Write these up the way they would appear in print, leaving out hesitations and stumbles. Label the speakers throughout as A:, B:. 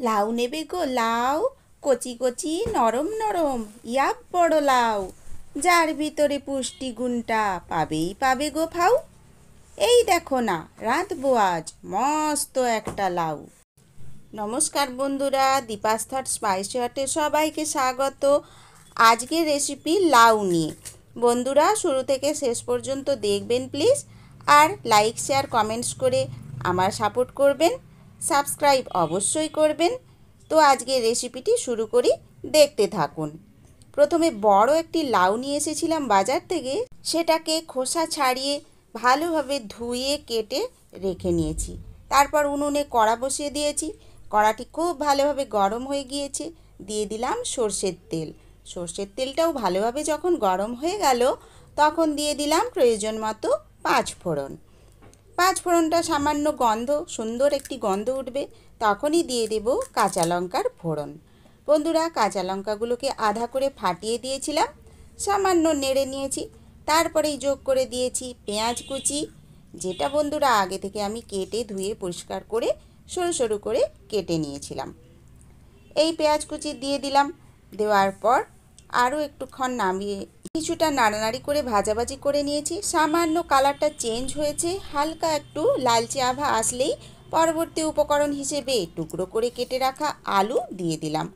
A: লাউ নেবে গো লাউ, কচি কচি নরম নরম ইয়াব বড় লাউ, যার ভিতরে পুষ্টিগুণটা পাবেই পাবে গো ফাউ। এই দেখো না রাঁধবো আজ মস্ত একটা লাউ। নমস্কার বন্ধুরা, দীপাস থট স্পাইসি হাটে সবাইকে স্বাগত। আজকের রেসিপি লাউ নিয়ে। বন্ধুরা শুরু থেকে শেষ পর্যন্ত দেখবেন প্লিজ, আর লাইক শেয়ার কমেন্টস করে আমার সাপোর্ট করবেন, সাবস্ক্রাইব অবশ্যই করবেন। তো আজকের রেসিপিটি শুরু করি, দেখতে থাকুন। প্রথমে বড় একটি লাউ নিয়ে এসেছিলাম বাজার থেকে, সেটাকে খোসা ছাড়িয়ে ভালোভাবে ধুয়ে কেটে রেখে নিয়েছি। তারপর উনুনে কড়া বসিয়ে দিয়েছি। কড়াটি খুব ভালোভাবে গরম হয়ে গিয়েছে, দিয়ে দিলাম সর্ষের তেল। সর্ষের তেলটাও ভালোভাবে যখন গরম হয়ে গেল, তখন দিয়ে দিলাম প্রয়োজন মতো পাঁচফোড়ন। পাঁচফোড়নটা সামান্য সুন্দর একটি গন্ধ উঠবে, তখনই দিয়ে দেব কাঁচা লঙ্কার ফোড়ন। বন্ধুরা, কাঁচা লঙ্কাগুলোকে আধা করে ফাটিয়ে দিয়েছিলাম, সামান্য নেড়ে নিয়েছি। তারপরেই যোগ করে দিয়েছি পেঁয়াজ কুচি, যেটা বন্ধুরা আগে থেকে আমি কেটে ধুয়ে পরিষ্কার করে সরু সরু করে কেটে নিয়েছিলাম। এই পেঁয়াজ কুচি দিয়ে দিলাম। দেওয়ার পর আরও একটুক্ষণ নামিয়ে কিছুটা নাড়ানাড়ি করে ভাজাভাজি করে নিয়েছি। সামান্য কালারটা চেঞ্জ হয়েছে, হালকা একটু লালচে আভা আসলেই পরবর্তী উপকরণ হিসেবে টুকরো করে কেটে রাখা আলু দিয়ে দিলাম।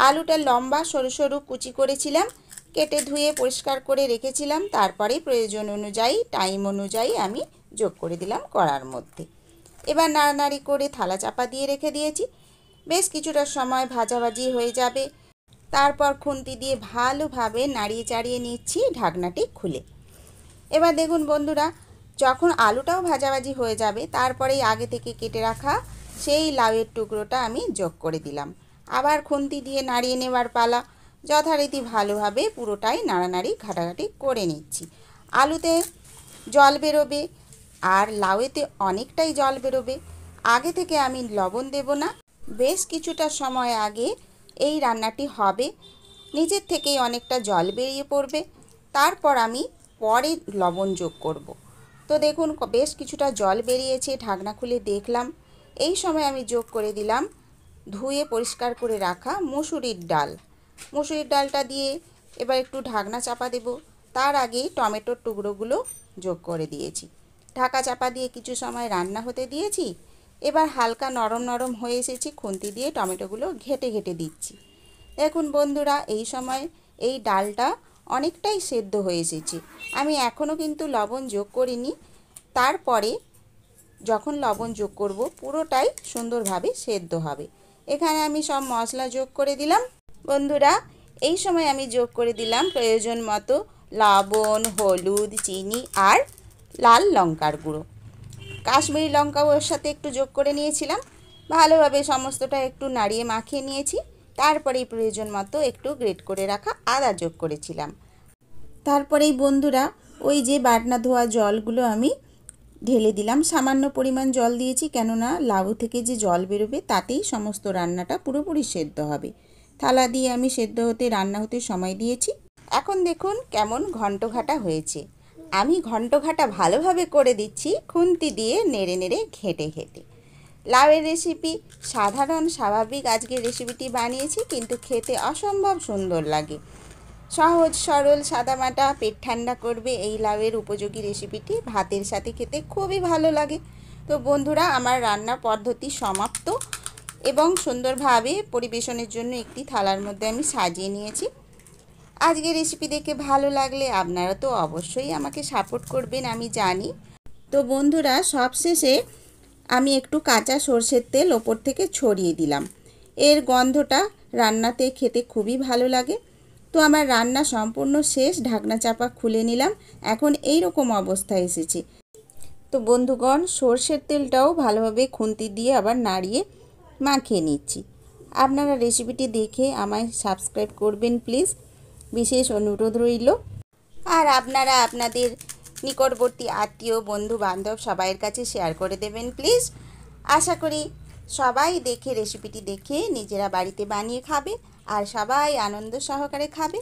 A: আলুটা লম্বা সরু সরু কুচি করেছিলাম, কেটে ধুয়ে পরিষ্কার করে রেখেছিলাম। তারপরে প্রয়োজন অনুযায়ী টাইম অনুযায়ী আমি যোগ করে দিলাম কড়ার মধ্যে। এবার নাড়ানাড়ি করে থালা চাপা দিয়ে রেখে দিয়েছি। বেশ কিছুটা সময় ভাজাভাজি হয়ে যাবে। তারপর খুন্তি দিয়ে ভালোভাবে নাড়িয়ে চাড়িয়ে নিচ্ছি ঢাকনাটি খুলে। এবার দেখুন বন্ধুরা, যখন আলুটাও ভাজাভাজি হয়ে যাবে, তারপরেই আগে থেকে কেটে রাখা সেই লাউয়ের টুকরোটা আমি যোগ করে দিলাম। আবার খুন্তি দিয়ে নাড়িয়ে নেওয়ার পালা। যথারীতি ভালোভাবে পুরোটাই নাড়ানাড়ি ঘাটাঘাটি করে নিচ্ছি। আলুতে জল বেরোবে আর লাউয়েতে অনেকটাই জল বেরোবে। আগে থেকে আমি লবণ দেব না, বেশ কিছুটা সময় আগে এই রান্নাটি হবে। নিজের থেকেই অনেকটা জল বেরিয়ে পড়বে, তারপর আমি পরে লবণ যোগ করব। তো দেখুন বেশ কিছুটা জল বেরিয়েছে, ঢাকনা খুলে দেখলাম। এই সময় আমি যোগ করে দিলাম ধুয়ে পরিষ্কার করে রাখা মুসুরির ডাল। মুসুরির ডালটা দিয়ে এবার একটু ঢাকনা চাপা দেব। তার আগেই টমেটোর টুকরোগুলো যোগ করে দিয়েছি। ঢাকা চাপা দিয়ে কিছু সময় রান্না হতে দিয়েছি। এবার হালকা নরম নরম হয়ে এসেছে, খুন্তি দিয়ে টমেটোগুলো ঘেটে ঘেটে দিচ্ছি। দেখুন বন্ধুরা, এই সময় এই ডালটা অনেকটাই সেদ্ধ হয়ে এসেছে। আমি এখনও কিন্তু লবণ যোগ করিনি। তারপরে যখন লবণ যোগ করব, পুরোটাই সুন্দরভাবে সেদ্ধ হবে। এখানে আমি সব মশলা যোগ করে দিলাম। বন্ধুরা, এই সময় আমি যোগ করে দিলাম প্রয়োজন মতো লবণ, হলুদ, চিনি আর লাল লঙ্কার গুঁড়ো। কাশ্মীরি লঙ্কাও ওর সাথে একটু যোগ করে নিয়েছিলাম। ভালোভাবে সমস্তটা একটু নাড়িয়ে মাখিয়ে নিয়েছি। তারপরেই প্রয়োজন মতো একটু গ্রেট করে রাখা আদা যোগ করেছিলাম। তারপরেই বন্ধুরা, ওই যে বাটনা ধোয়া জলগুলো আমি ঢেলে দিলাম। সামান্য পরিমাণ জল দিয়েছি, কেননা লাউ থেকে যে জল বেরোবে তাতেই সমস্ত রান্নাটা পুরোপুরি সেদ্ধ হবে। থালা দিয়ে আমি সেদ্ধ হতে রান্না হতে সময় দিয়েছি। এখন দেখুন কেমন ঘন্ট ঘাটা হয়েছে। আমি ঘন্ট ঘাটা ভালোভাবে করে দিচ্ছি, খুন্তি দিয়ে নেড়ে নেড়ে ঘেঁটে ঘেঁটে। লাউয়ের রেসিপি সাধারণ স্বাভাবিক আজকের রেসিপিটি বানিয়েছি, কিন্তু খেতে অসম্ভব সুন্দর লাগে। সহজ সরল সাদামাটা, পেট ঠান্ডা করবে এই লাউয়ের উপযোগী রেসিপিটি। ভাতের সাথে খেতে খুবই ভালো লাগে। তো বন্ধুরা, আমার রান্নার পদ্ধতি সমাপ্ত এবং সুন্দরভাবে পরিবেশনের জন্য একটি থালার মধ্যে আমি সাজিয়ে নিয়েছি। আজকের রেসিপি দেখে ভালো লাগলে আপনারা তো অবশ্যই আমাকে সাপোর্ট করবেন, আমি জানি। তো বন্ধুরা, সবশেষে আমি একটু কাঁচা সর্ষের তেল ওপর থেকে ছড়িয়ে দিলাম। এর গন্ধটা রান্নাতে খেতে খুবই ভালো লাগে। তো আমার রান্না সম্পূর্ণ শেষ, ঢাকনা চাপা খুলে নিলাম। এখন এই রকম অবস্থায় এসেছে। তো বন্ধুগণ, সর্ষের তেলটাও ভালোভাবে খুন্তি দিয়ে আবার নাড়িয়ে মাখিয়ে নিচ্ছি। আপনারা রেসিপিটি দেখে আমায় সাবস্ক্রাইব করবেন প্লিজ, বিশেষ অনুরোধ রইল। আর আপনারা আপনাদের নিকটবর্তী আত্মীয়, বন্ধু বান্ধব সবাইয়ের কাছে শেয়ার করে দেবেন প্লিজ। আশা করি সবাই দেখে রেসিপিটি দেখে নিজেরা বাড়িতে বানিয়ে খাবে আর সবাই আনন্দ সহকারে খাবে।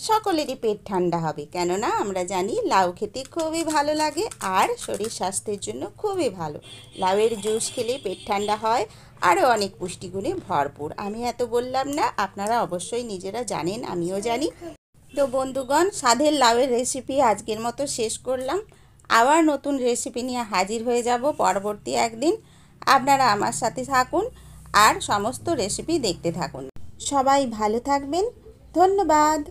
A: সকলেরই পেট ঠান্ডা হবে, কেননা আমরা জানি লাউ খেতে খুবই ভালো লাগে আর শরীর স্বাস্থ্যের জন্য খুবই ভালো। লাউয়ের জুস খেলে পেট ঠান্ডা হয়, আরও অনেক পুষ্টিগুণে ভরপুর। আমি এত বললাম না, আপনারা অবশ্যই নিজেরা জানেন, আমিও জানি। তো বন্ধুগণ, স্বাদের লাউয়ের রেসিপি আজকের মতো শেষ করলাম। আবার নতুন রেসিপি নিয়ে হাজির হয়ে যাব পরবর্তী একদিন। আপনারা আমার সাথে থাকুন আর সমস্ত রেসিপি দেখতে থাকুন। সবাই ভালো থাকবেন। ধন্যবাদ।